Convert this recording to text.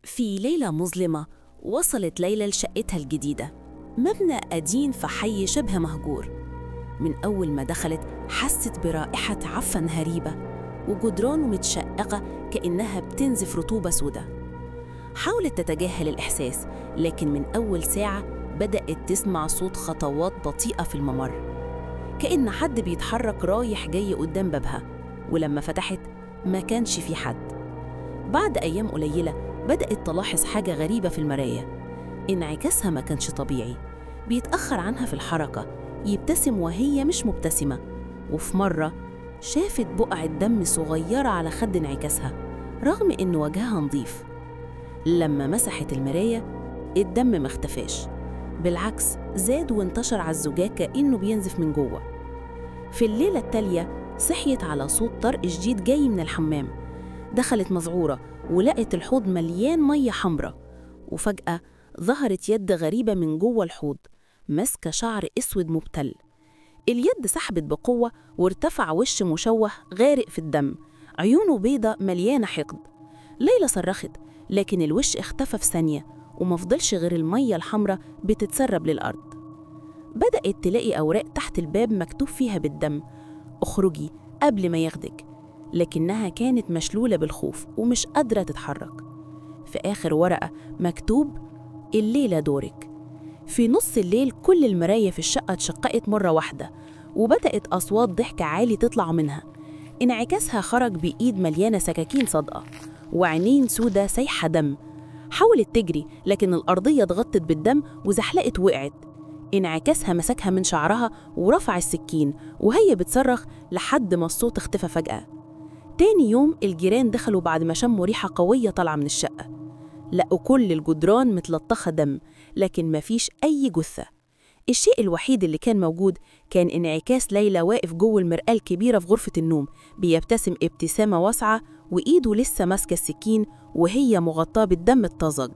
في ليلة مظلمة وصلت ليلى لشقتها الجديدة، مبنى قديم في حي شبه مهجور. من أول ما دخلت حست برائحة عفن غريبة وجدرانه متشققة كأنها بتنزف رطوبة سودة. حاولت تتجاهل الإحساس، لكن من أول ساعة بدأت تسمع صوت خطوات بطيئة في الممر، كأن حد بيتحرك رايح جاي قدام بابها. ولما فتحت ما كانش في حد. بعد أيام قليلة بدأت تلاحظ حاجة غريبة في المراية. انعكاسها ما كانش طبيعي، بيتأخر عنها في الحركة، يبتسم وهي مش مبتسمة. وفي مرة شافت بقعة دم صغيرة على خد انعكاسها رغم إن وجهها نظيف. لما مسحت المراية الدم ما اختفاش، بالعكس زاد وانتشر على الزجاج كأنه بينزف من جوه. في الليلة التالية صحيت على صوت طرق شديد جاي من الحمام. دخلت مذعورة ولقت الحوض مليان مية حمرة، وفجأة ظهرت يد غريبة من جوه الحوض ماسكة شعر أسود مبتل. اليد سحبت بقوة وارتفع وش مشوه غارق في الدم، عيونه بيضة مليانة حقد. ليلى صرخت، لكن الوش اختفى في ثانية ومفضلش غير المية الحمرة بتتسرب للأرض. بدأت تلاقي أوراق تحت الباب مكتوب فيها بالدم: اخرجي قبل ما ياخدك. لكنها كانت مشلولة بالخوف ومش قادرة تتحرك. في آخر ورقة مكتوب: الليلة دورك. في نص الليل كل المرايا في الشقة اتشققت مرة واحدة، وبدأت أصوات ضحك عالي تطلع منها. انعكاسها خرج بإيد مليانة سكاكين صادقة وعينين سودة سايحة دم. حاولت تجري، لكن الأرضية اتغطت بالدم وزحلقت وقعت. انعكاسها مسكها من شعرها ورفع السكين وهي بتصرخ لحد ما الصوت اختفى فجأة. تاني يوم الجيران دخلوا بعد ما شموا ريحة قوية طالعة من الشقة. لقوا كل الجدران متلطخة دم، لكن مفيش أي جثة. الشيء الوحيد اللي كان موجود كان انعكاس ليلى واقف جوه المرآة الكبيرة في غرفة النوم، بيبتسم ابتسامة واسعة وإيده لسه ماسكة السكين وهي مغطاة بالدم الطازج.